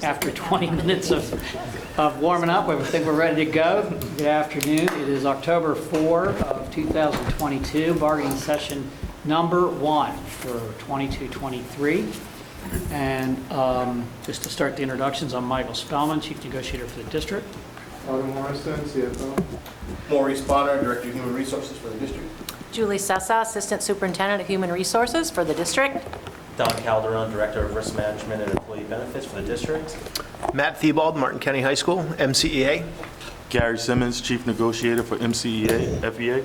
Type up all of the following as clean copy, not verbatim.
After 20 minutes of warming up, I think we're ready to go. Good afternoon. It is October 4 of 2022, bargaining session number 1 for 22-23. And just to start the introductions, I'm Michael Spellman, Chief Negotiator for the district. Alden Morrison, CFO. Maurice Bonner, Director of Human Resources for the district. Julie Sessa, Assistant Superintendent of Human Resources for the district. Don Calderon, Director of Risk Management and Employee Benefits for the district. Matt Thibault, Martin County High School, MCEA. Gary Simmons, Chief Negotiator for MCEA, FEA.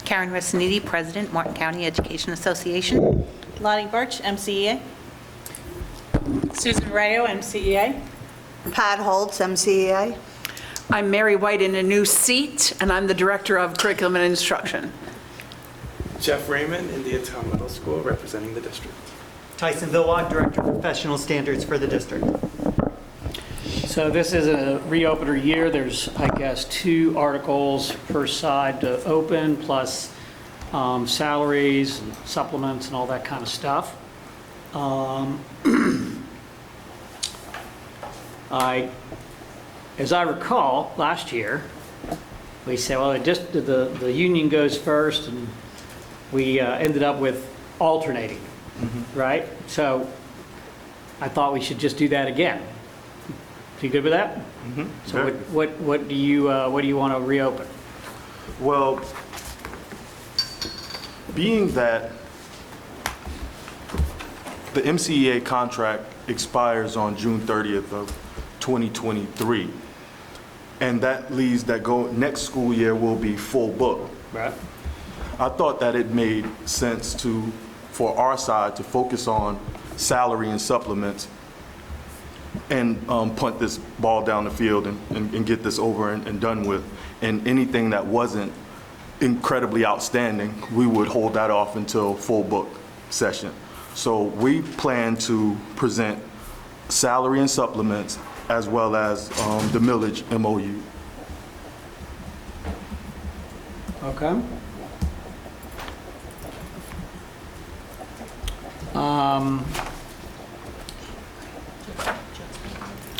Karen Resniti, President, Martin County Education Association. Lonnie Birch, MCEA. Susan Rayo, MCEA. Pat Holtz, MCEA. I'm Mary White in a new seat, and I'm the Director of Curriculum and Instruction. Jeff Raymond, Indiantown Middle School, representing the district. Tyson Villwog, Director of Professional Standards for the district. So this is a reopener year. There's, I guess, 2 articles per side to open, plus salaries and supplements and all that kind of stuff. As I recall, last year, we said, well, the union goes first, and we ended up with alternating, right? So I thought we should just do that again. You good with that? So what do you want to reopen? Well, being that the MCEA contract expires on June 30th of 2023, and that leaves next school year will be full book. Right. I thought that it made sense for our side to focus on salary and supplements and punt this ball down the field and get this over and done with. And anything that wasn't incredibly outstanding, we would hold that off until full book session. So we plan to present salary and supplements as well as the Millage MOU. Okay.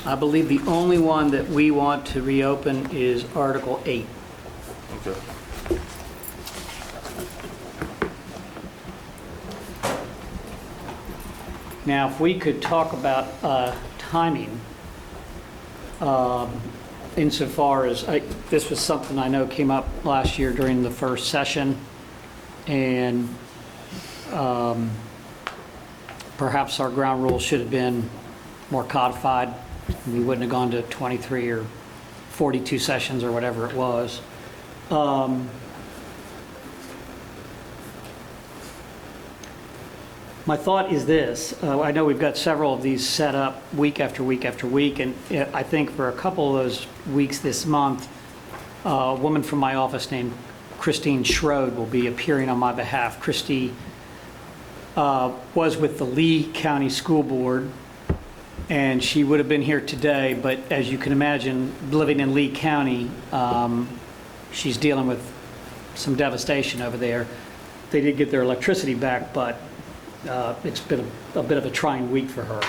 I believe the only one that we want to reopen is Article 8. Okay. Now, if we could talk about timing, insofar as this was something I know came up last year during the first session, and perhaps our ground rules should have been more codified. We wouldn't have gone to 23 or 42 sessions or whatever it was. My thought is this. I know we've got several of these set up week after week after week, and I think for a couple of those weeks this month, a woman from my office named Christine Schroed will be appearing on my behalf. Christy was with the Lee County School Board, and she would have been here today, but as you can imagine, living in Lee County, she's dealing with some devastation over there. They did get their electricity back, but it's been a bit of a trying week for her.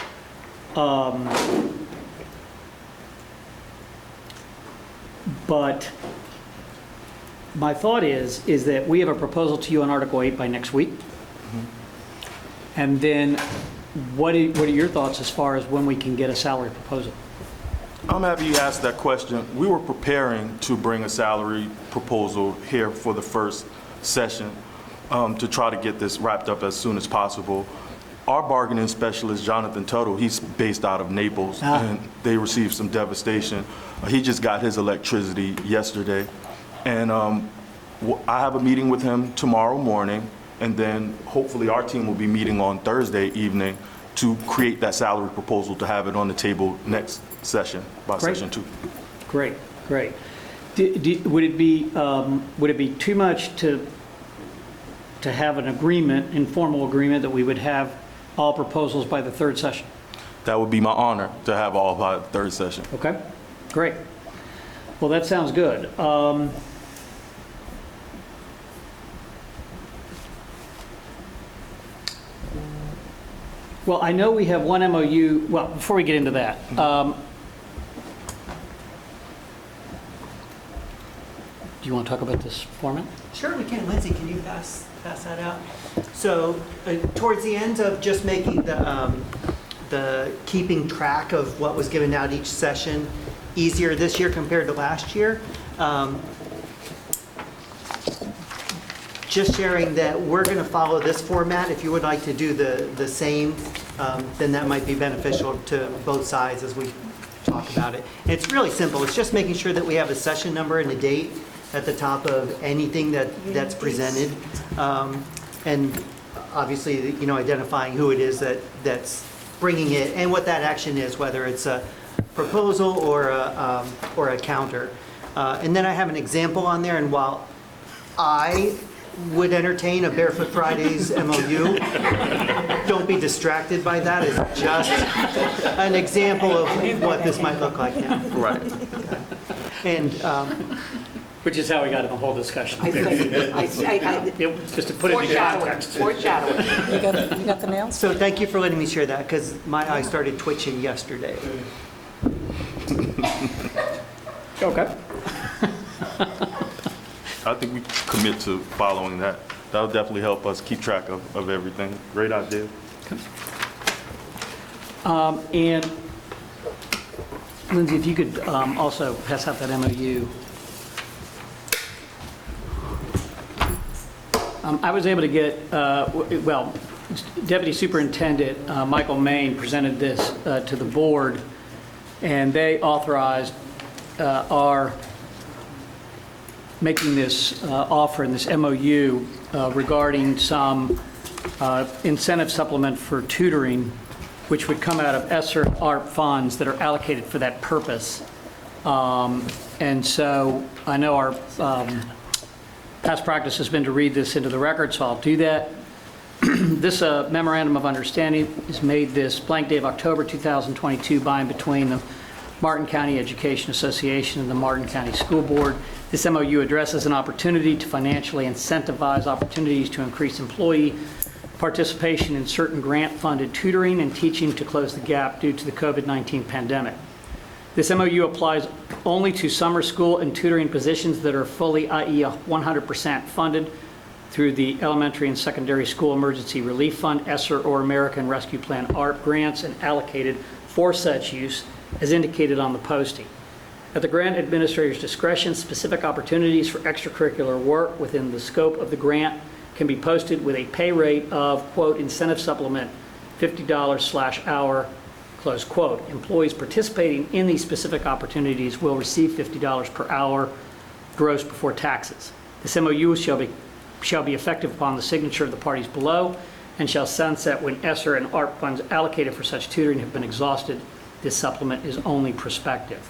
But my thought is that we have a proposal to you on Article 8 by next week. And then what are your thoughts as far as when we can get a salary proposal? I'm happy you asked that question. We were preparing to bring a salary proposal here for the first session to try to get this wrapped up as soon as possible. Our bargaining specialist, Jonathan Tuttle, he's based out of Naples, and they received some devastation. He just got his electricity yesterday, and I have a meeting with him tomorrow morning, and then hopefully our team will be meeting on Thursday evening to create that salary proposal to have it on the table next session, by session 2. Great, great. Would it be too much to have an agreement, informal agreement, that we would have all proposals by the 3rd session? That would be my honor to have all by the 3rd session. Okay, great. Well, that sounds good. Well, I know we have one MOU, well, before we get into that, do you want to talk about this format? Sure, we can. Lindsay, can you pass that out? So towards the end of just making the keeping track of what was given out each session easier this year compared to last year, just sharing that we're going to follow this format. If you would like to do the same, then that might be beneficial to both sides as we talk about it. And it's really simple. It's just making sure that we have a session number and a date at the top of anything that's presented. And obviously, you know, identifying who it is that's bringing it and what that action is, whether it's a proposal or a counter. And then I have an example on there, and while I would entertain a Barefoot Fridays MOU, don't be distracted by that. It's just an example of what this might look like now. Right. And, which is how we got in the whole discussion. Just to put it in context. Foreshadowing. You got the nails? So thank you for letting me share that, because my eye started twitching yesterday. Okay. I think we commit to following that. That'll definitely help us keep track of everything. Great idea. And Lindsay, if you could also pass out that MOU. I was able to get, well, Deputy Superintendent Michael Main presented this to the board, and they authorized our making this offer in this MOU regarding some incentive supplement for tutoring, which would come out of ESSER and ARP funds that are allocated for that purpose. And so I know our past practice has been to read this into the record, so I'll do that. This Memorandum of Understanding is made this blank day of October 2022 by and between the Martin County Education Association and the Martin County School Board. This MOU addresses an opportunity to financially incentivize opportunities to increase employee participation in certain grant-funded tutoring and teaching to close the gap due to the COVID-19 pandemic. This MOU applies only to summer school and tutoring positions that are fully, i.e. 100% funded through the Elementary and Secondary School Emergency Relief Fund, ESSER, or American Rescue Plan ARP grants, and allocated for such use as indicated on the posting. At the grant administrator's discretion, specific opportunities for extracurricular work within the scope of the grant can be posted with a pay rate of, quote, incentive supplement, $50/hour, close quote. Employees participating in these specific opportunities will receive $50 per hour gross before taxes. This MOU shall be effective upon the signature of the parties below and shall sunset when ESSER and ARP funds allocated for such tutoring have been exhausted. This supplement is only prospective.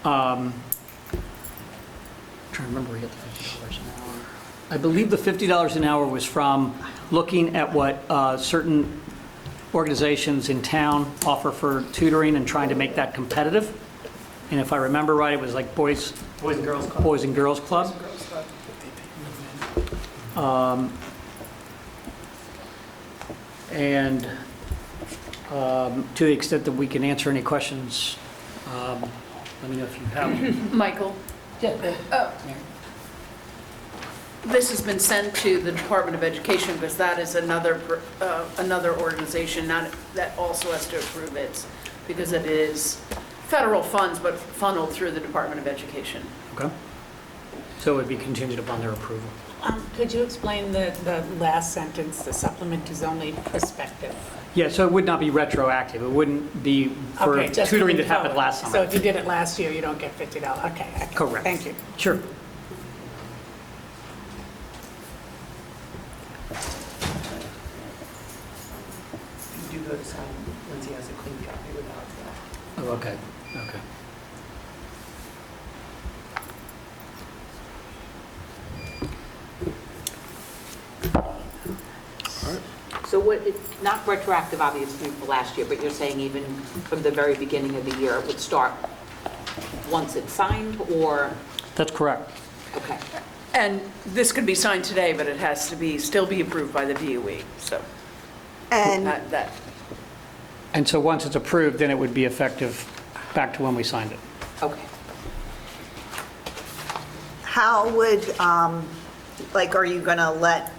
Trying to remember where we got the $50 an hour. I believe the $50 an hour was from looking at what certain organizations in town offer for tutoring and trying to make that competitive. And if I remember right, it was like Boys and Girls Club. And to the extent that we can answer any questions, let me know if you have them. Michael? This has been sent to the Department of Education because that is another organization that also has to approve it because it is federal funds but funneled through the Department of Education. Okay. So it would be contingent upon their approval. Could you explain the last sentence, the supplement is only prospective? Yeah, so it would not be retroactive. It wouldn't be for Okay, just tutoring that moving happened forward. last summer. So if you did it last year, you don't get $50. Okay. Correct. Thank you. Sure. You do go to sign, Lindsay has a clean copy without that. Oh, okay. Okay. So what, it's not retroactive, obviously, for last year, but you're saying even from the very beginning of the year, it would start once it's signed, or? That's correct. Okay. And this could be signed today, but it has to be, still be approved by the DOE, so. And That, And so once it's approved, then it would be effective back to when we signed it. Okay. how would, like, are you going to let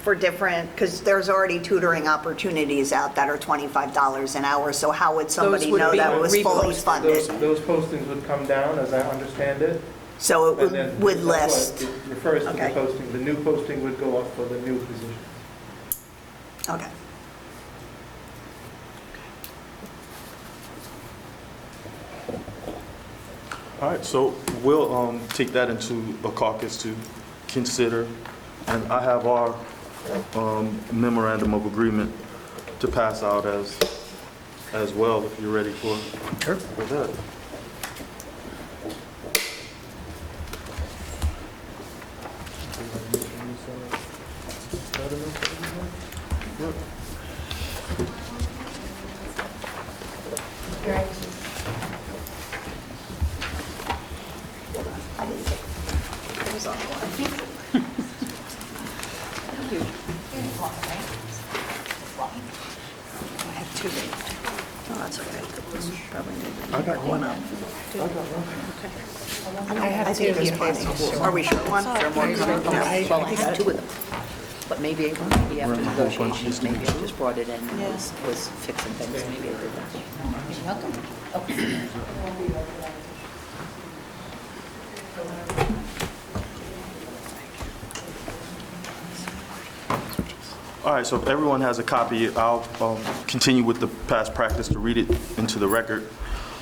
for different, because there's already tutoring opportunities out that are $25 an hour, so how would somebody would know be that was fully reposted. funded? Those postings would come down, as I understand it. So and it then would that's why list, It refers to the Okay. posting. The new posting would go up for the new position. okay. All right, so we'll take that into a caucus to consider, and I have our memorandum of agreement to pass out as well, if you're ready for that. Yep. I have two. Oh, that's okay. Probably need to- I got one. I think there's plenty. Are we sure one? Well, I had two of them, but maybe after negotiations, maybe I just brought it in and was fixing things, maybe I did that. You're welcome. Okay. All right, so if everyone has a copy, I'll continue with the past practice to read it into the record.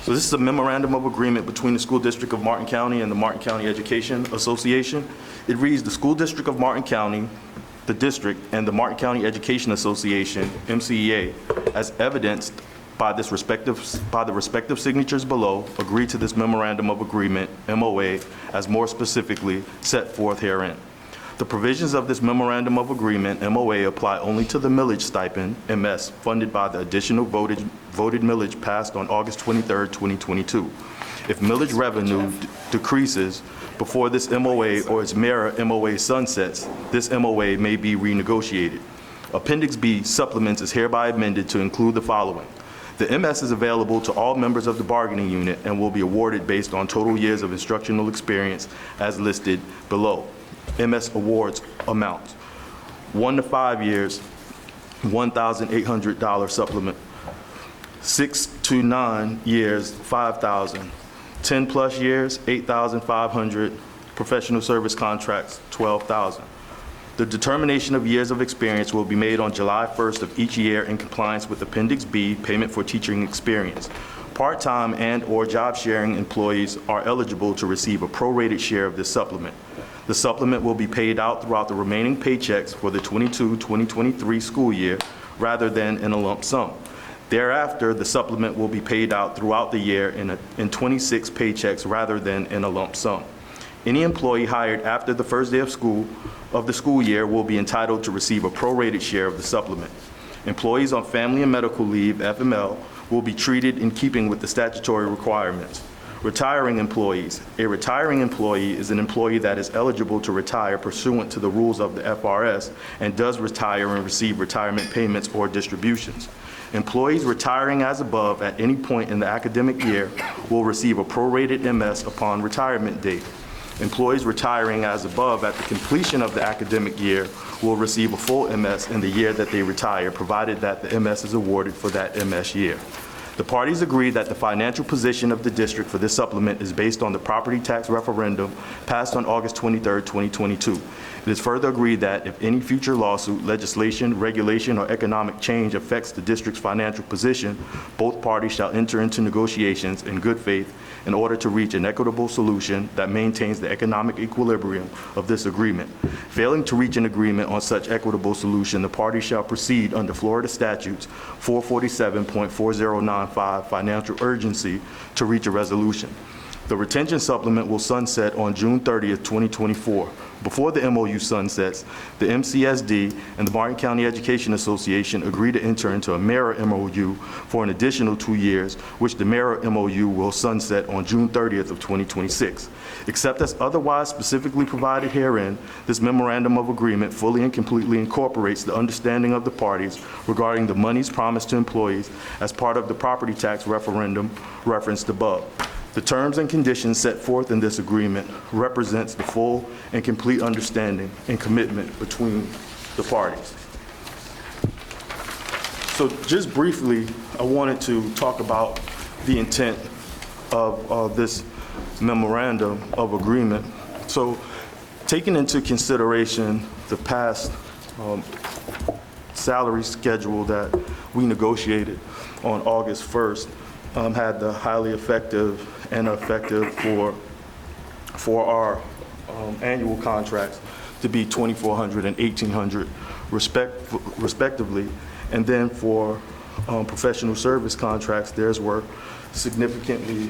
So this is a memorandum of agreement between the School District of Martin County and the Martin County Education Association. It reads, the School District of Martin County, the district, and the Martin County Education Association, MCEA, as evidenced by the respective signatures below, agree to this memorandum of agreement, MOA, as more specifically set forth herein. The provisions of this memorandum of agreement, MOA, apply only to the millage stipend, MS, funded by the additional voted millage passed on August 23, 2022. If millage revenue decreases before this MOA or its mirror MOA sunsets, this MOA may be renegotiated. Appendix B, supplements, is hereby amended to include the following. The MS is available to all members of the bargaining unit and will be awarded based on total years of instructional experience as listed below. MS awards amounts: 1 to 5 years, $1,800 supplement; 6 to 9 years, $5,000; 10 plus years, $8,500; professional service contracts, $12,000. The determination of years of experience will be made on July 1st of each year in compliance with Appendix B, payment for teaching experience. Part-time and/or job-sharing employees are eligible to receive a prorated share of this supplement. The supplement will be paid out throughout the remaining paychecks for the 22-2023 school year rather than in a lump sum. Thereafter, the supplement will be paid out throughout the year in 26 paychecks rather than in a lump sum. Any employee hired after the first day of the school year will be entitled to receive a prorated share of the supplement. Employees on family and medical leave, FML, will be treated in keeping with the statutory requirements. Retiring employees. A retiring employee is an employee that is eligible to retire pursuant to the rules of the FRS and does retire and receive retirement payments or distributions. Employees retiring as above at any point in the academic year will receive a prorated MS upon retirement date. Employees retiring as above at the completion of the academic year will receive a full MS in the year that they retire, provided that the MS is awarded for that MS year. The parties agree that the financial position of the district for this supplement is based on the property tax referendum passed on August 23, 2022. It is further agreed that if any future lawsuit, legislation, regulation, or economic change affects the district's financial position, both parties shall enter into negotiations in good faith in order to reach an equitable solution that maintains the economic equilibrium of this agreement. Failing to reach an agreement on such equitable solution, the parties shall proceed under Florida statutes 447.4095 financial urgency to reach a resolution. The retention supplement will sunset on June 30th, 2024. before the MOU sunsets, the MCSD and the Martin County Education Association agree to enter into a mirror MOU for an additional 2 years, which the mirror MOU will sunset on June 30th of 2026. Except as otherwise specifically provided herein, this memorandum of agreement fully and completely incorporates the understanding of the parties regarding the monies promised to employees as part of the property tax referendum referenced above. The terms and conditions set forth in this agreement represents the full and complete understanding and commitment between the parties. So just briefly, I wanted to talk about the intent of this memorandum of agreement. So taking into consideration the past salary schedule that we negotiated on August 1st, had the highly effective and effective for our annual contracts to be $2,400 and $1,800 respectively. And then for professional service contracts, theirs were significantly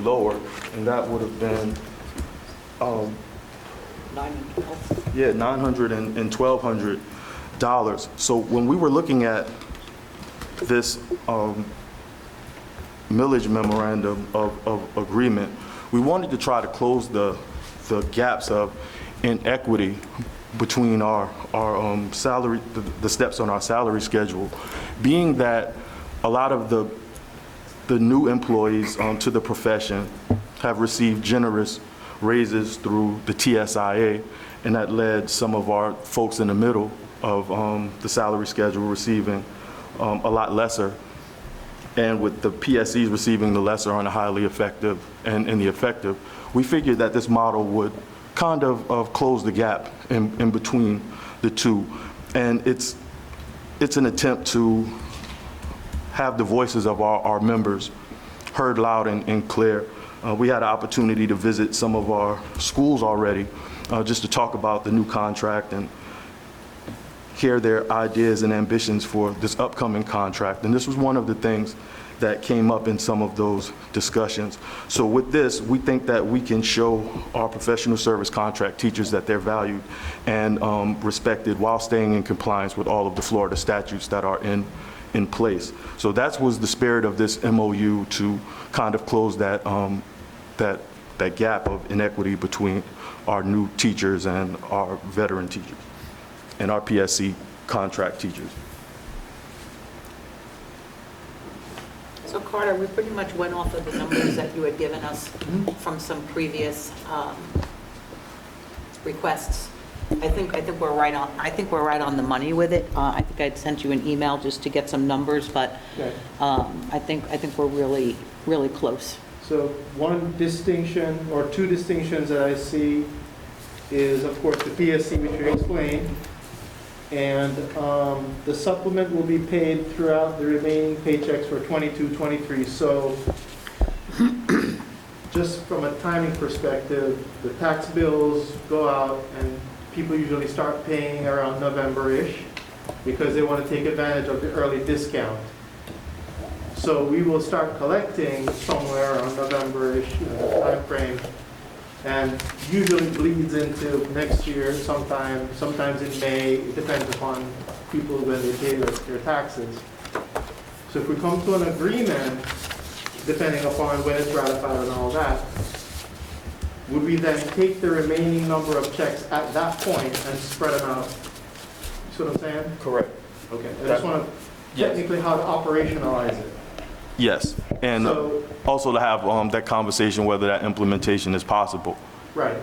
lower, and that would have been $900 and $1,200. So when we were looking at this millage memorandum of agreement, we wanted to try to close the gaps of inequity between our salary, the steps on our salary schedule, being that a lot of the new employees to the profession have received generous raises through the TSIA, and that led some of our folks in the middle of the salary schedule receiving a lot lesser, and with the PSEs receiving the lesser on the highly effective and the effective, we figured that this model would kind of close the gap in between the two. And it's an attempt to have the voices of our members heard loud and clear. We had an opportunity to visit some of our schools already just to talk about the new contract and hear their ideas and ambitions for this upcoming contract. And this was one of the things that came up in some of those discussions. So with this, we think that we can show our professional service contract teachers that they're valued and respected while staying in compliance with all of the Florida statutes that are in place. So that was the spirit of this MOU, to kind of close that gap of inequity between our new teachers and our veteran teachers and our PSC contract teachers. So Carter, we pretty much went off of the numbers that you had given us from some previous requests. I think we're right on. I think we're right on the money with it. I think I'd sent you an email just to get some numbers, but I think we're really close. So one distinction or two distinctions that I see is, of course, the PSC, which you explained, and the supplement will be paid throughout the remaining paychecks for 22-23. So just from a timing perspective, the tax bills go out and people usually start paying around November-ish because they want to take advantage of the early discount. So we will start collecting somewhere around November-ish time frame, and usually bleeds into next year sometimes in May. It depends upon people when they pay their taxes. So if we come to an agreement, depending upon when it's ratified and all that, would we then take the remaining number of checks at that point and spread them out? You see what I'm saying? Correct. Okay. I just want to technically how to operationalize it. Yes, and also to have that conversation whether that implementation is possible. Right.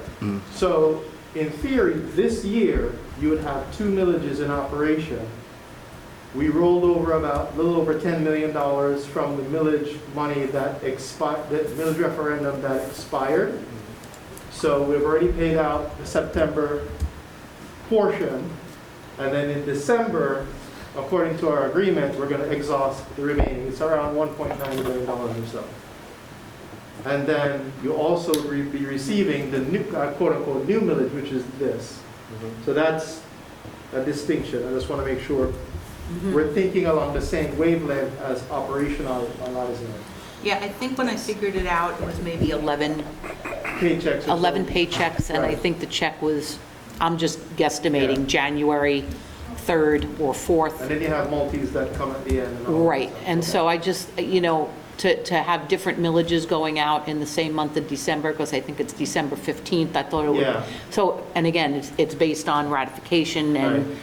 So in theory, this year, you would have 2 millages in operation. We rolled over about a little over $10 million from the millage money that expired, the millage referendum that expired. So we've already paid out the September portion, and then in December, according to our agreement, we're going to exhaust the remaining. It's around $1.9 million or so. And then you also be receiving the new, quote-unquote, new millage, which is this. So that's a distinction. I just want to make sure we're thinking along the same wavelength as operationalizing it. Yeah, I think when I figured it out, it was maybe 11 paychecks. or 11 so. paychecks, and I Right. think the check was, I'm just guesstimating, January 3rd or 4th. And then you have multis that come at the end. And all that Right, stuff. and so I just, to have different millages going out in the same month of December, because I think it's December 15th, I thought it would. Yeah. So, and again, it's based on ratification, Right. and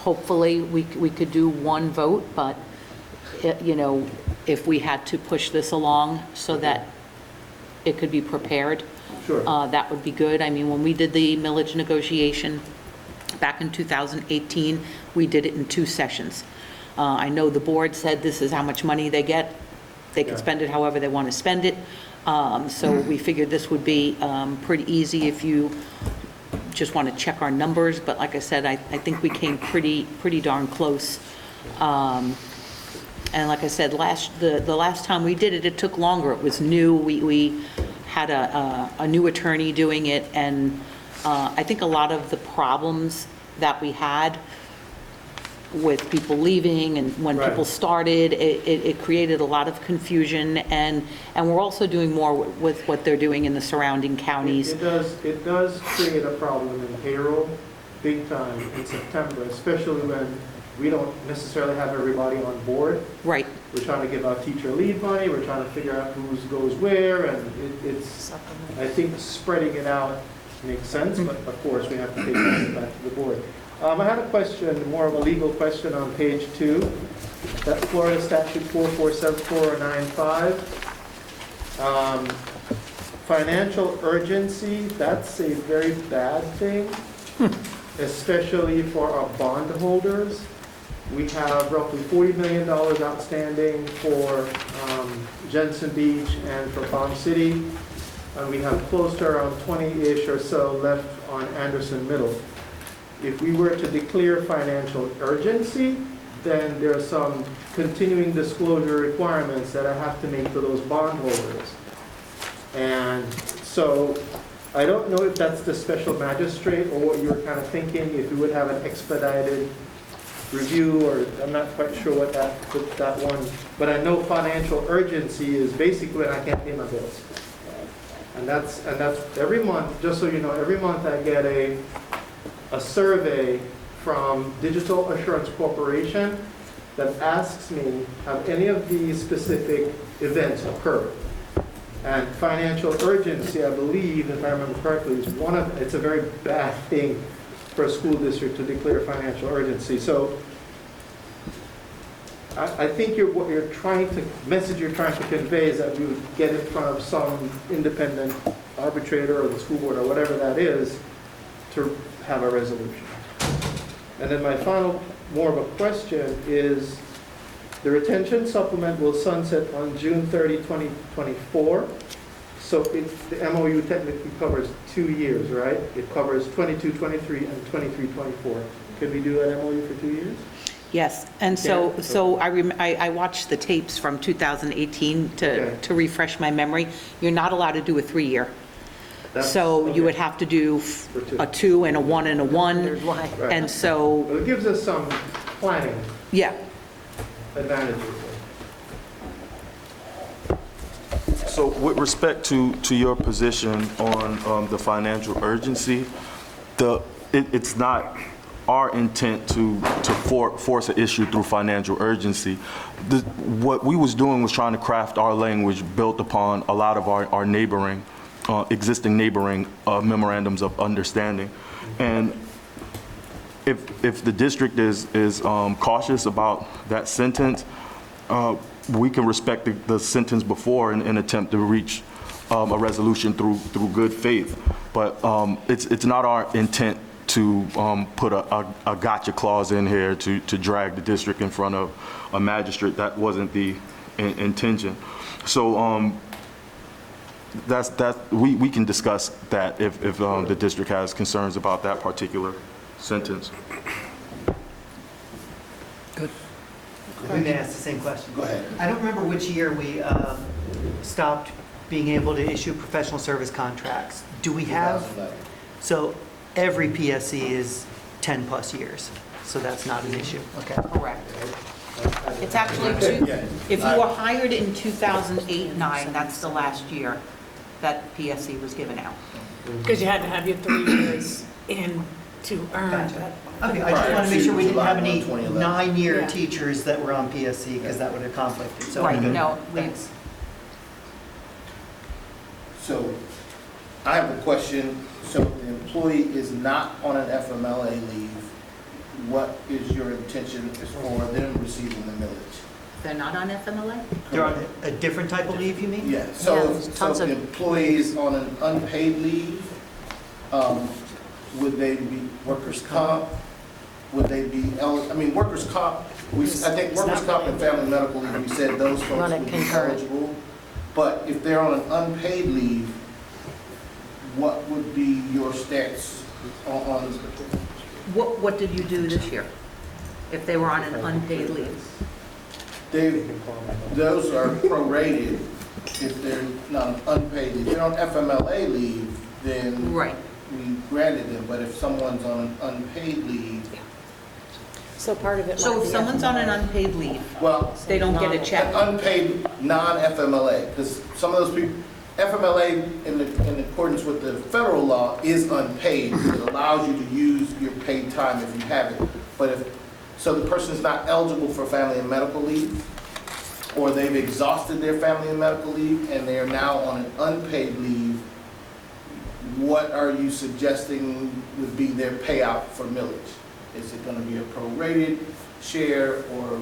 hopefully we could do one vote, but, if we had to push this along so that it could be prepared, Sure. that would be good. I mean, when we did the millage negotiation back in 2018, we did it in 2 sessions. I know the board said this is how much money they get. They can Yeah. spend it however they want to spend it. So we figured this would be pretty easy if you just want to check our numbers. But like I said, I think we came pretty darn close. And like I said, the last time we did it, it took longer. It was new. We had a new attorney doing it, and I think a lot of the problems that we had with people leaving and when Right. people started, it created a lot of confusion, and we're also doing more with what they're doing in the surrounding counties. It does create a problem in payroll, big time, in September, especially when we don't necessarily have everybody on board. Right. We're trying to give out teacher leave money, we're trying to figure out who goes where, and it's, I think spreading it out makes sense, but of course, we have to take this back to the board. I had a question, more of a legal question on page 2, that Florida statute 447495. Financial urgency, that's a very bad thing, especially for our bondholders. We have roughly $40 million outstanding for Jensen Beach and for Palm City. And we have close to around 20-ish or so left on Anderson Middle. If we were to declare financial urgency, then there are some continuing disclosure requirements that I have to make to those bondholders. And so I don't know if that's the special magistrate or what you were kind of thinking, if we would have an expedited review, or I'm not quite sure what that one, but I know financial urgency is basically when I can't pay my bills. And that's every month, just so you know, every month I get a survey from Digital Assurance Corporation that asks me, have any of these specific events occurred? And financial urgency, I believe, if I remember correctly, is it's a very bad thing for a school district to declare financial urgency. So I think message you're trying to convey is that we would get in front of some independent arbitrator or the school board or whatever that is to have a resolution. And then my final, more of a question is, the retention supplement will sunset on June 30, 2024. So the MOU technically covers 2 years, right? It covers 22-23 and 23-24. Could we do that MOU for 2 years? Yes, and so I watched the tapes from 2018 to refresh my memory. You're not allowed to do a 3-year. So you would have to do a 2 and a 1 and a 1. Right. And so, Well, it gives us some planning yeah. advantages. So with respect to your position on the financial urgency, it's not our intent to force an issue through financial urgency. What we was doing was trying to craft our language built upon a lot of our neighboring, existing neighboring memorandums of understanding. And if the district is cautious about that sentence, we can respect the sentence before and attempt to reach a resolution through good faith. But it's not our intent to put a gotcha clause in here to drag the district in front of a magistrate. That wasn't the intention. So we can discuss that if the district has concerns about that particular sentence. Good. I'm going to ask the same question. Go ahead. I don't remember which year we stopped being able to issue professional service contracts. Do we have? 2011. So every PSC is 10 plus years, so that's not an issue. Okay. Correct. It's actually if you were hired in 2008-9, that's the last year. that PSE was given out. Because you had to have your 3 years in to earn that. Okay, I just want to make sure we didn't have any July 1, 2011. 9-year Yeah. teachers that were on PSC, because that would have conflicted, so. Right, good. no, Thanks. So I have a question. So if the employee is not on an FMLA leave, what is your intention as for them receiving the millage? they're not on FMLA? They're on a different type of leave, you mean? Yeah, Yeah, so there's if tons the of- employee is on an unpaid leave, would they be workers' comp? Would they be, I mean, workers' comp, I think workers' comp and family medical leave, we said those folks Run it would be concurrent. eligible. But if they're on an unpaid leave, what would be your stance on, What did you do this year? If they were on an unpaid leave? those are prorated if they're not on unpaid leave. If they're on FMLA leave, then Right. we granted them, but if someone's on an unpaid leave, So part of it So Oh, might if be someone's on an FMLA. unpaid leave, well, they don't get a check? unpaid non-FMLA, because some of those people, FMLA in accordance with the federal law is unpaid. It allows you to use your paid time if you have it. But so the person's not eligible for family and medical leave, or they've exhausted their family and medical leave, and they are now on an unpaid leave, what are you suggesting would be their payout for millage? Is it gonna be a prorated share, or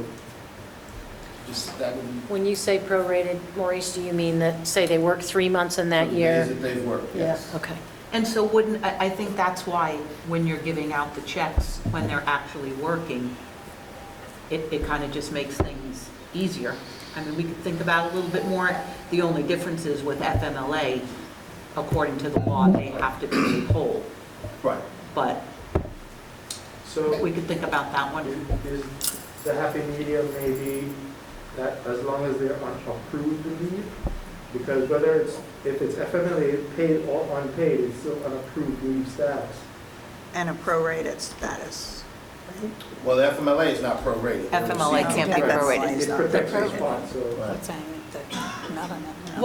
just that would be When you say prorated, Maurice, do you mean that, say they work 3 months in that the year? days that they've worked? Yeah, Yes. okay. And so I think that's why when you're giving out the checks, when they're actually working, it kind of just makes things easier. I mean, we could think about it a little bit more. The only difference is with FMLA, according to the law, they have to be made whole. Right. But So we could think about that one. is the happy medium maybe that as long as they're on approved leave? Because if it's FMLA paid or unpaid, it's still an approved leave status. And a prorated status. Well, the FMLA is not prorated. FMLA can't be FMLA prorated. is It not protects the prorated. spot, so. Right. That's saying that not on that.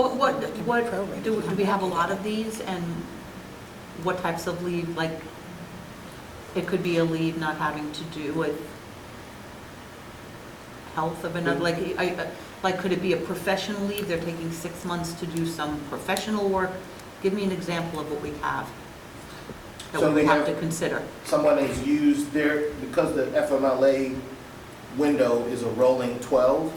What, do we have a lot of these, and what types of leave, like, it could be a leave not having to do with health of another, like, could it be a professional leave, they're taking 6 months to do some professional work? Give me an example of what we have that So we they would have have- to consider. Someone has used because the FMLA window is a rolling 12,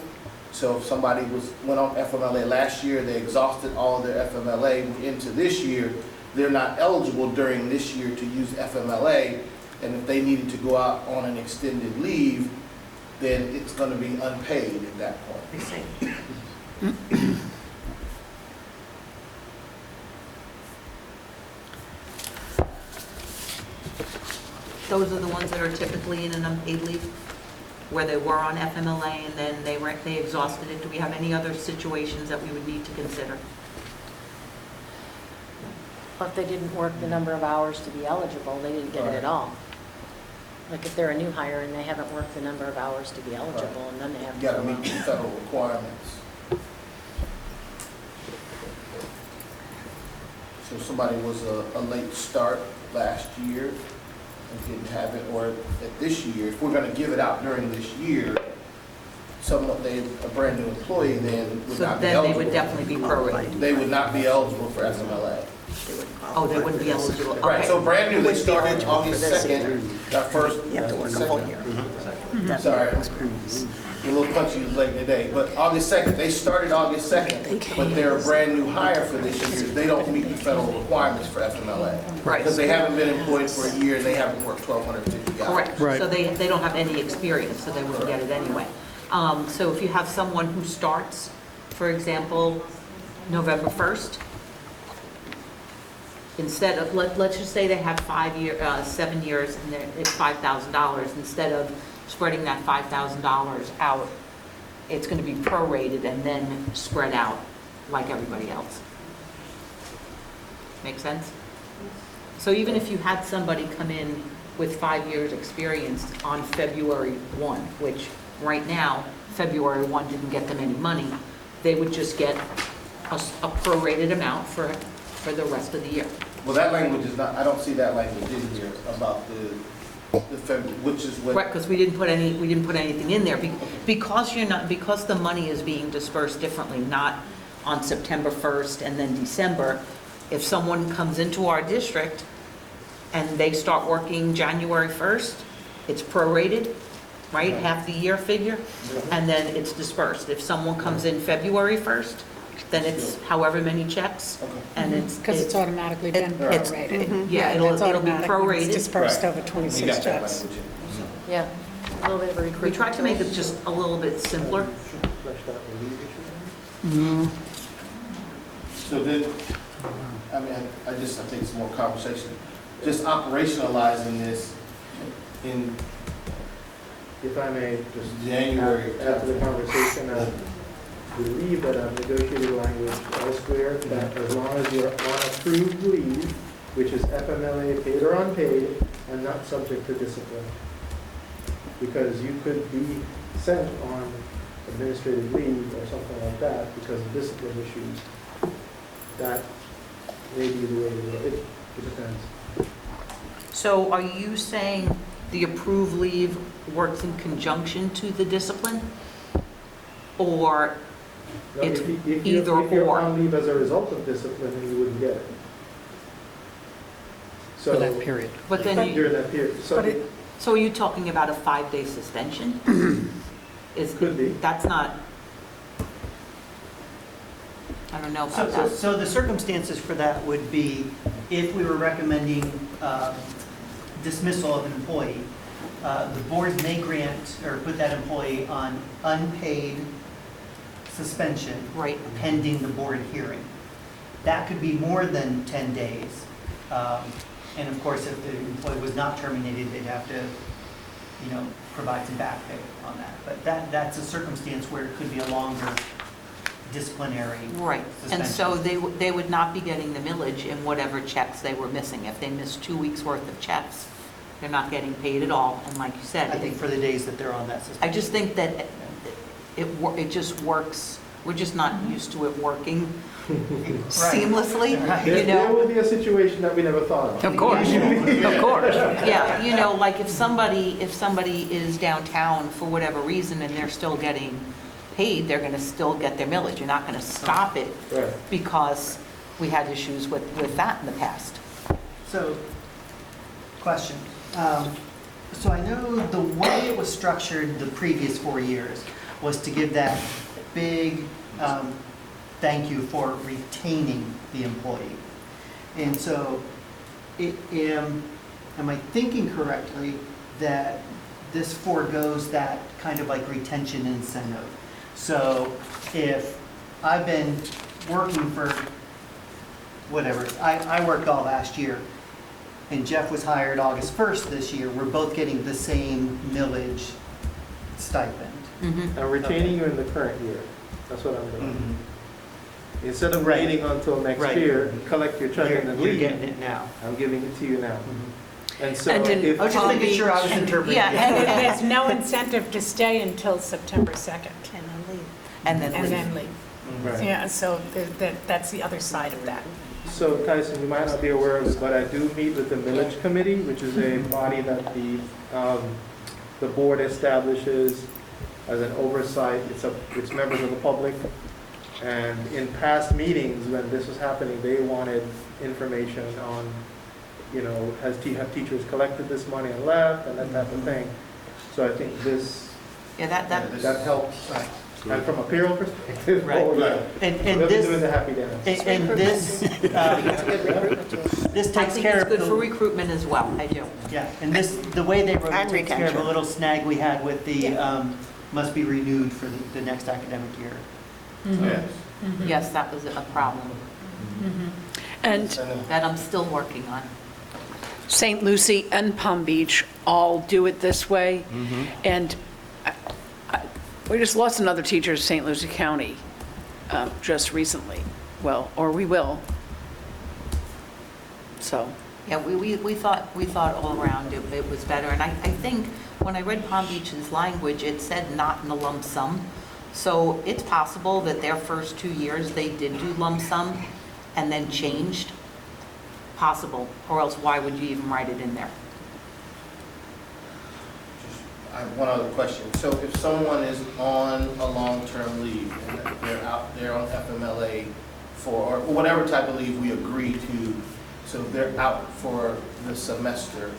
so if somebody went on FMLA last year, they exhausted all of their FMLA into this year, they're not eligible during this year to use FMLA, and if they needed to go out on an extended leave, then it's going to be unpaid at that point. I see. Those are the ones that are typically in an unpaid leave, where they were on FMLA and then they exhausted it. Do we have any other situations that we would need to consider? Well, if they didn't work the number of hours to be eligible, they didn't get it at all. Like if they're a new hire and they haven't worked the number of hours to be eligible, and then they have You to got to go meet out. the federal requirements. So if somebody was a late start last year and didn't have it, or at this year, if we're going to give it out during this year, a brand new employee then would So not be then eligible. they would definitely be prorated. They would not be eligible for FMLA. Oh, they wouldn't be eligible, Right, okay. so brand new, they Wouldn't be started eligible August for this 2nd, that first. You have to work a whole year. Sorry, a little punchy late today, but August 2nd, they started August 2nd, but they're a brand new hire for this year. They don't meet the federal requirements for FMLA. Right. Because they haven't been employed for a year and they haven't worked 1,250 hours. Correct. Right. So they don't have any experience, so they wouldn't get it anyway. So if you have someone who starts, for example, November 1st, instead of, let's just say they have 7 years and it's $5,000, instead of spreading that $5,000 out, it's going to be prorated and then spread out like everybody else. Make sense? So even if you had somebody come in with 5 years' experience on February 1, which right now, February 1 didn't get them any money, they would just get a prorated amount for the rest of the year. Well, that language is not, I don't see that language in here about the February, which is what. Right, because we didn't put anything in there, because the money is being dispersed differently, not on September 1st and then December. If someone comes into our district and they start working January 1st, it's prorated, right, half the year figure, and then it's dispersed. If someone comes in February 1st, then it's however many checks, and it's. Because it's automatically been it's- prorated. Yeah, it'll be automatic when it's prorated. dispersed Right. over You 26 got that checks. language in. Yeah, a little bit of a We recruitment. tried to make it just a little bit simpler. So then, I mean, I think it's more conversation, just operationalizing this in If I may, just January. add to the conversation, I believe that I've negotiated language elsewhere that as long as you're on approved leave, which is FMLA paid or unpaid, and not subject to discipline. Because you could be sent on administrative leave or something like that because of discipline issues. That may be the way to go. It depends. So are you saying the approved leave works in conjunction to the discipline? Or No, it's if either you're or? on leave as a result of discipline, then you wouldn't get it. For that period. But then, During that period. So But it so are you talking about a 5-day suspension? could be. That's not, I don't know about So that. so the circumstances for that would be if we were recommending dismissal of an employee, the board may grant or put that employee on unpaid suspension Right. pending the board hearing. That could be more than 10 days. And of course, if the employee was not terminated, they'd have to, provide some back pay on that. But that's a circumstance where it could be a longer disciplinary Right, and suspension. so they would not be getting the millage in whatever checks they were missing. If they missed 2 weeks' worth of checks, they're not getting paid at all, and like you said. I think for the days that they're on that suspension. I just think that it just works, we're just not used to it working seamlessly, Right. There will be a situation that we never thought of. Of course, of course. Yeah, like if somebody is downtown for whatever reason and they're still getting paid, they're gonna still get their millage. You're not gonna stop it Right. because we had issues with that in the past. So, question. So I know the way it was structured the previous 4 years was to give that big thank you for retaining the employee. And so, am I thinking correctly that this forgoes that kind of like retention incentive? So if I've been working for whatever, I worked all last year, and Jeff was hired August 1st this year, we're both getting the same millage stipend. I'm retaining you in the current year. That's what I'm doing. Mhm. Instead of Right. waiting until next Right. year, collect your check and then You're leave, getting it now. I'm giving it to you now. And so And in- if, I was just making sure I was interpreting Yeah, it. And there's no incentive to stay until September 2nd. And then leave. And then And leave. then leave. Right. Yeah, so that's the other side of that. So Tyson, you might not be aware of it, but I do meet with the Millage Committee, which is a body that the board establishes as an oversight. It's members of the public. And in past meetings, when this was happening, they wanted information on, have teachers collected this money and left, and that type of thing. So I think this, Yeah, that helps. And from a payroll perspective, Right. And we'll be this, doing the happy dance. and this, this I takes think care it's of good for the, recruitment as well, I do. yeah, and this, the way they wrote it And takes care of a retention. little snag we had with the, must be renewed for the next academic year. Yes. Yes, that was a problem And that I'm still working on. St. Lucie and Palm Beach all do it this way. And we just lost another teacher in St. Lucie County just recently. Well, or we will. So, Yeah, we thought all around it was better. And I think when I read Palm Beach's language, it said not in a lump sum. So it's possible that their first 2 years, they did do lump sum and then changed. Possible, or else why would you even write it in there? I have one other question. So if someone is on a long-term leave and they're out there on FMLA for, or whatever type of leave we agree to, so they're out for the semester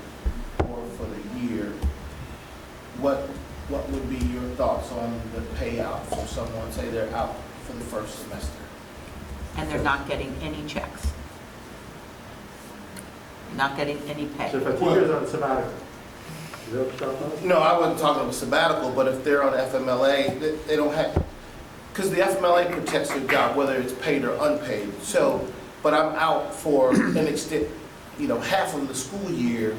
or for the year, what would be your thoughts on the payout for someone, say they're out for the first semester? And they're not getting any checks. Not getting any pay. So if a teacher's on sabbatical, is that what you're talking about? No, I wasn't talking about sabbatical, but if they're on FMLA, they don't have, because the FMLA protects their job, whether it's paid or unpaid. So, but I'm out for an extent, half of the school year.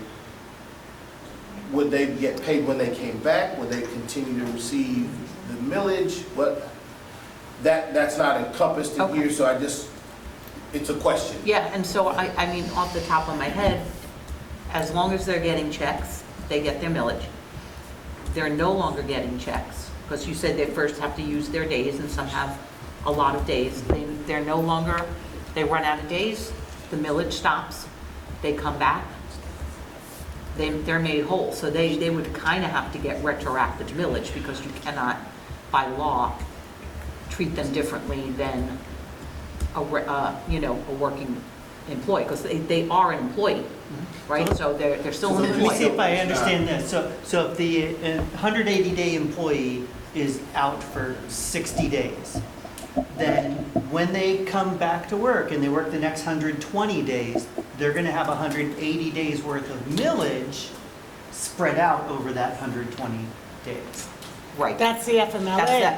Would they get paid when they came back? Would they continue to receive the millage? That's not encompassed in here, so it's a question. Yeah, and so I mean, off the top of my head, as long as they're getting checks, they get their millage. They're no longer getting checks, because you said they first have to use their days, and some have a lot of days. They're no longer, they run out of days, the millage stops, they come back, they're made whole. So they would kind of have to get retroactive millage, because you cannot, by law, treat them differently than a working employee, because they are an employee, right? So they're still an Let me see if employee. I understand this. So if the 180-day employee is out for 60 days, then when they come back to work and they work the next 120 days, they're going to have 180 days worth of millage spread out over that 120 days. Right. That's the FMLA,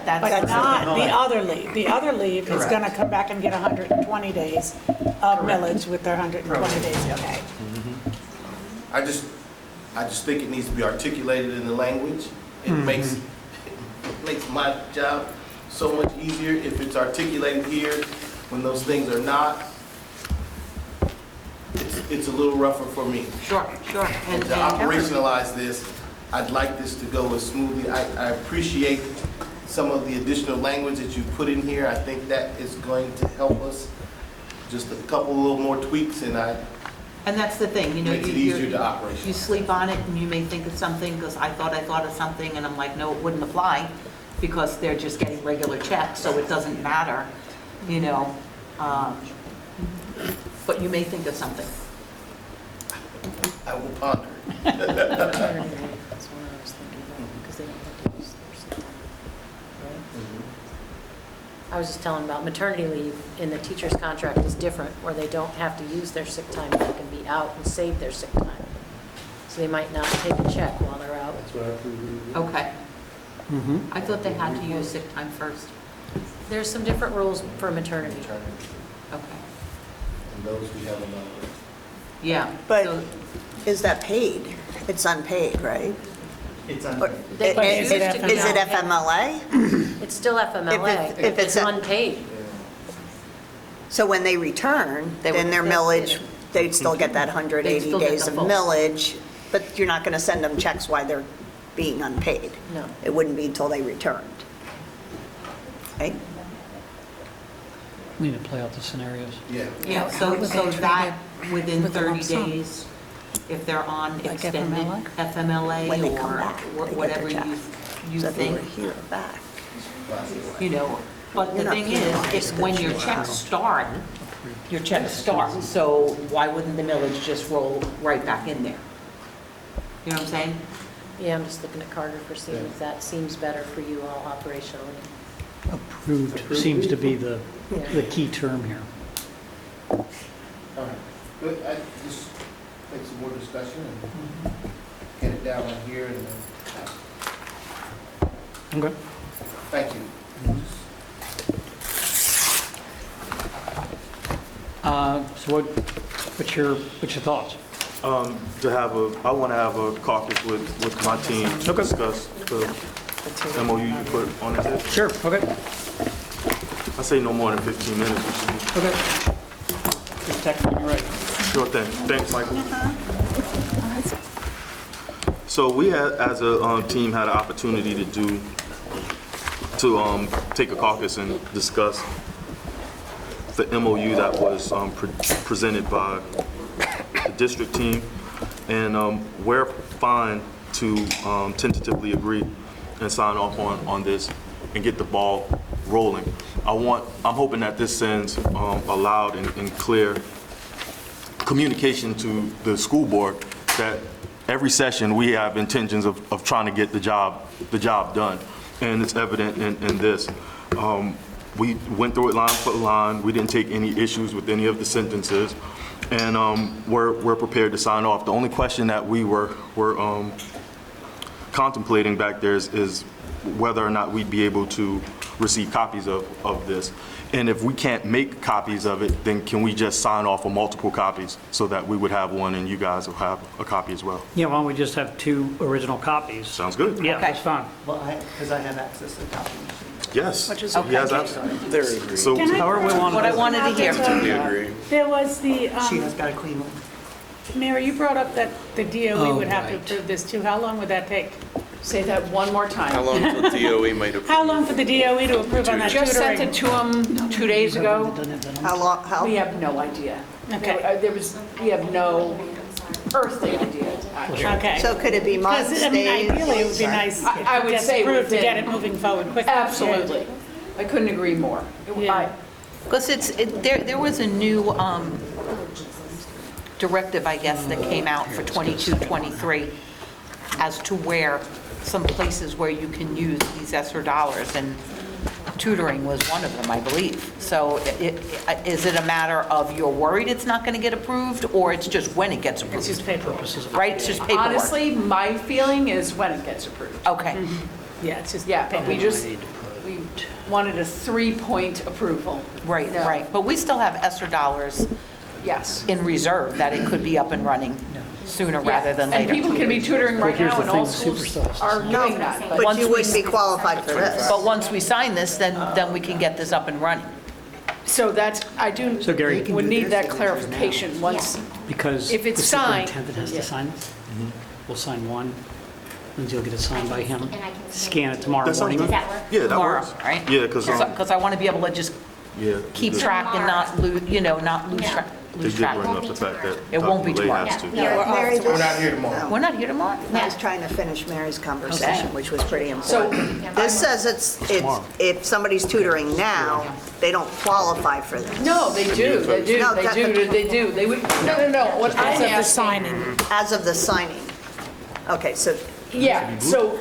That's but the not the FMLA. other leave. The other leave is Correct. going to come back and get 120 days of millage with their 120 days of pay. I just think it needs to be articulated in the language. It makes my job so much easier if it's articulated here. When those things are not, it's a little rougher for me. Sure. And to operationalize this, I'd like this to go as smoothly. I appreciate some of the additional language that you put in here. I think that is going to help us. Just a couple little more tweaks and And that's the thing, makes it easier to operate. you sleep on it and you may think of something, because I thought of something, and I'm like, no, it wouldn't apply, because they're just getting regular checks, so it doesn't matter, but you may think of something. I will ponder. Maternity leave, that's what I was thinking about, because they don't have to use their sick time, right? I was just telling about maternity leave in the teacher's contract is different, where they don't have to use their sick time, they can be out and save their sick time. So they might not take a check while they're out. That's what I have to Okay. I thought they had to use sick time first. There's some different rules for maternity. Okay. And those we have another. Yeah. But so- is that paid? It's unpaid, right? It's Or- unpaid. But Is it it used to be FMLA? It's still FMLA, if it's it's a- unpaid. So when they return, They then would their still get millage, it. they'd still get that 180 They'd still get days the of full. millage, but you're not going to send them checks while they're being unpaid. No. It wouldn't be until they returned. Right? Need to play out the scenarios. Yeah. Yeah, How so would they that, within with the 30 lump sum? days, if they're on Like extended FMLA? FMLA When they come or back, they get whatever their check. you So they were think, here back. but You're the not thing is, penalized if when your checks start, your checks start, so why wouldn't the millage just roll right back in there? You know what I'm saying? Yeah, I'm just looking at Carter for seeing if that seems better for you all operationally. Approved seems to be the key term here. All right. But I just make some more discussion and get it down on here and then, Okay. thank you. So what's your thoughts? I want to have a caucus with my team to discuss the MOU you put on the table. Sure, okay, I say no more than 15 minutes. okay. Just text me when you're ready. Sure thing. Thanks, Michael. So we had, as a team, had an opportunity to do to take a caucus and discuss the MOU that was presented by the district team. And we're fine to tentatively agree and sign off on this and get the ball rolling. I'm hoping that this sends a loud and clear communication to the school board that every session we have intentions of trying to get the job done. And it's evident in this. We went through it line for line. We didn't take any issues with any of the sentences. And we're prepared to sign off. The only question that we were contemplating back there is whether or not we'd be able to receive copies of this. And if we can't make copies of it, then can we just sign off on multiple copies so that we would have one and you guys will have a copy as well? Yeah, why don't we just have 2 original copies? Sounds good. Yeah, Okay. that's fine. Well, because I have access to the copy machine. Yes. Which is He has access. So However we want What I to. wanted to hear. There was the, She has got a clean one. Mary, you brought up that the DOE Oh, would have to right. approve this too. How long would that take? Say that one more How time. long till DOE might approve? How long for the DOE to approve on that Just sent tutoring? it to them 2 days ago. How long, We how, have no idea. Okay. We have no earthly idea, actually. Okay. so could it be months, Because, I mean, days? ideally, it would be nice I if it would gets say approved to get within- it moving forward quickly. Absolutely. I couldn't agree more. Yeah. Because there was a new directive, I guess, that came out for 22, 23 as to where some places where you can use these ESSER dollars, and tutoring was one of them, I believe. So is it a matter of you're worried it's not going to get approved, or it's just when it gets approved? It's just paper. Right, it's just paperwork? Honestly, my feeling is when it gets approved. Okay. Yeah, it's just Yeah, but paper. we wanted a 3-point approval. Right, No. right. But we still have ESSER dollars Yes. in reserve that it could be up and running sooner Yeah. rather than And later. people can be tutoring right here's now, the and thing, all the schools superstars. are doing that. But But you wouldn't be qualified for this. But once we sign this, then we can get this up and running. So that's, I do, So Gary- would need that clarification once, Because If it's the signed- superintendent has Yeah. to sign this. We'll sign one, and you'll get it signed by him. And I can Scan it tomorrow That sounds morning. good. Does that work? Yeah, that Tomorrow, works. right? Yeah, because Because I want to be able to just keep track and not lose, not lose track. they did bring up the fact that It won't be Dr. Lay tomorrow. has to. Mary, We're not here tomorrow. We're not here tomorrow? I was trying to finish Mary's conversation, which was pretty so, important. This says it's, if somebody's tutoring now, they don't qualify for this. no, they do, they do, No, they that- do, they do. They would, no, what I'm As of the asking. signing. As of the signing. Okay, so Yeah, so,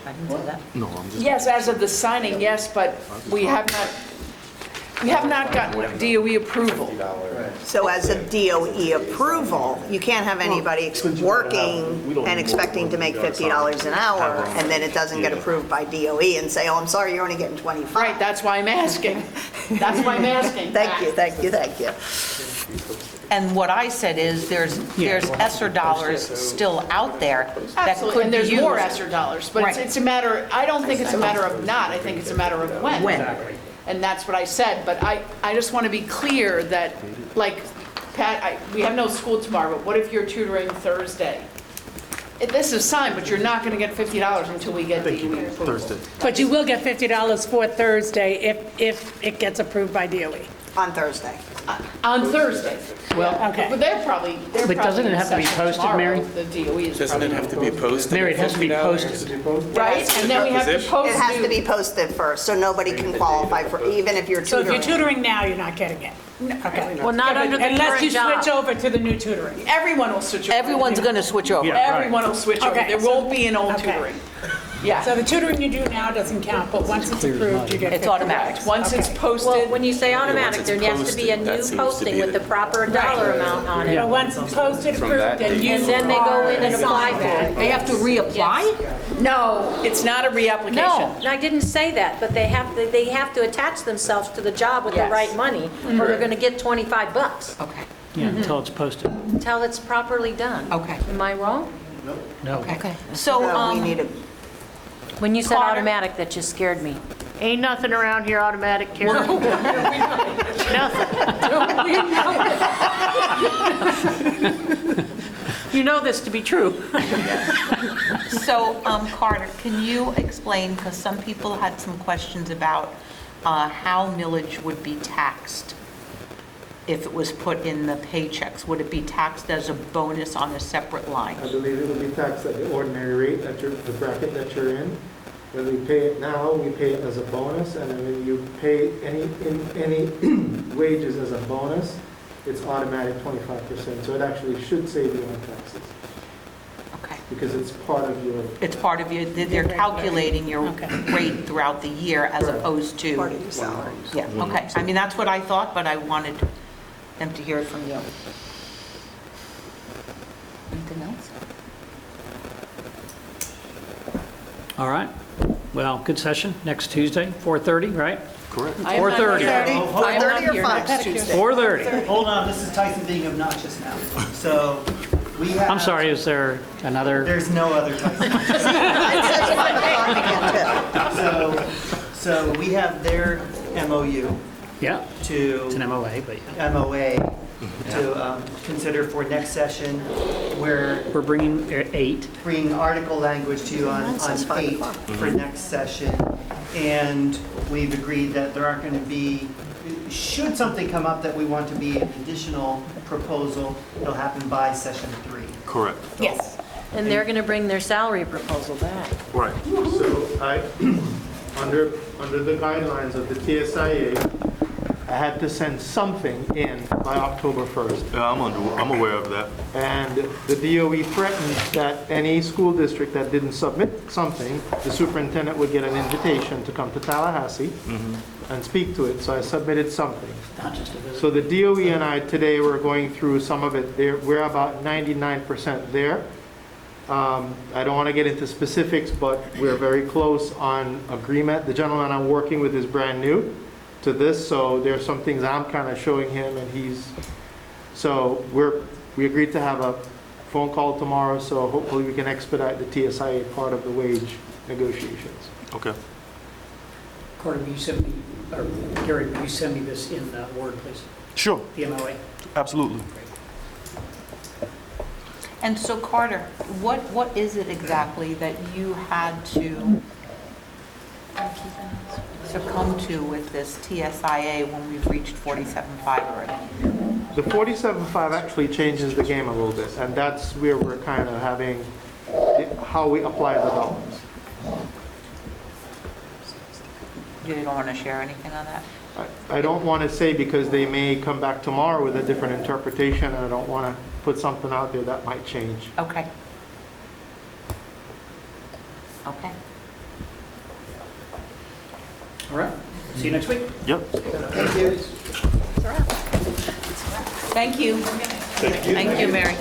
I didn't say that. No, I'm just. yes, as of the signing, yes, but we have not gotten DOE approval. So as of DOE approval, you can't have anybody working and expecting to make $50 an hour, and then it doesn't get approved by DOE and say, oh, I'm sorry, you're only getting 25. Right, that's why I'm asking. That's why I'm asking. Thank you, thank you, thank you. And what I said is, there's ESSER dollars still out there that Absolutely, could and be there's used. more ESSER dollars, but Right. it's a matter, I don't think it's a matter of not, I think it's a matter of when. When. And that's what I said, but I just want to be clear that, like, Pat, we have no school tomorrow, but what if you're tutoring Thursday? This is signed, but you're not going to get $50 until we get DOE approval. Thursday. But you will get $50 for Thursday if it gets approved by DOE. On Thursday. On Thursday. Well, Okay. But they're probably But doesn't it in have to be session posted, tomorrow. Mary? The DOE is Doesn't it have to be posted? Mary, it has to be posted. right, and then we have to post. It has to new- be posted first, so nobody can qualify for, even if you're So if you're tutoring. tutoring now, you're not getting it. Okay. Well, not under the Unless you current job. switch over to the new tutoring. Everyone will switch over. Everyone's going to switch over. Yeah. right. Everyone will switch over. Okay, There so- won't be an old okay. tutoring. So Yeah, the tutoring you do now doesn't count, but once it's clear as approved, mud. you get It's $50. automatic. once it's Well, posted, when you say automatic, there has to be a posted, that new seems to posting be with the proper dollar amount on it. So once it's posted, approved, that then date. you And then they go in and apply for it. They have to reapply? no, it's not a reapplication. No. I didn't say that, but they have to attach themselves to the job with the Yes. right money, or they're gonna get $25 Okay, Yeah, until it's posted. until it's properly done. okay, Am I wrong? No. okay. So, No, we need a, When you said Carter? automatic, that just scared me. Ain't nothing around here automatic, Karen. Nothing. You know this to be true. So, Carter, can you explain, because some people had some questions about how millage would be taxed if it was put in the paychecks? Would it be taxed as a bonus on a separate line? I believe it will be taxed at the ordinary rate, the bracket that you're in. When we pay it now, we pay it as a bonus, and then when you pay any wages as a bonus, it's automatic 25%. So it actually should save you on taxes, Okay. because it's part of your, It's part of your, they're calculating your rate throughout the year as Correct. opposed to... Part of your salary. Yeah, okay. I mean, that's what I thought, but I wanted them to hear it from you. Anything else? All right. Well, good session. Next Tuesday, 4:30, right? Correct. 4:30. 4:30 or 5? 4:30. Hold on, this is Tyson being obnoxious now. So we have... I'm sorry, is there another? There's no other Tyson. It says 5 o'clock again, So we have their MOU Yeah, to... it's an MOA, but yeah. MOA to consider for next session. We're We're bringing 8. bringing article language to you on Mine says 5 8 o'clock. for next session. And we've agreed that there aren't going to be, should something come up that we want to be an additional proposal, it'll happen by session 3. Correct. Yes. And they're going to bring their salary proposal back. Right. so I, under the guidelines of the TSIA, I had to send something in by October 1st. Yeah, I'm aware of that. And the DOE threatened that any school district that didn't submit something, the superintendent would get an invitation to come to Tallahassee and speak to it. So I submitted something. Not just a visit. So the DOE and I today were going through some of it. We're about 99% there. I don't want to get into specifics, but we're very close on agreement. The gentleman I'm working with is brand new to this, so there's some things I'm kind of showing him, and so we agreed to have a phone call tomorrow, so hopefully we can expedite the TSIA part of the wage negotiations. Okay. Carter, will you send me, or Gary, will you send me this in Word, please? Sure. The MOA? Absolutely. And so Carter, what is it exactly that you had to succumb to with this TSIA when we've reached 47.5 already? The 47.5 actually changes the game a little bit, and that's where we're kind of having how we apply the dollars. You don't want to share anything on that? I don't want to say, because they may come back tomorrow with a different interpretation, and I don't want to put something out there that might change. Okay. Okay. All right. See you next week. Yep. Thank you. Thank you, Mary.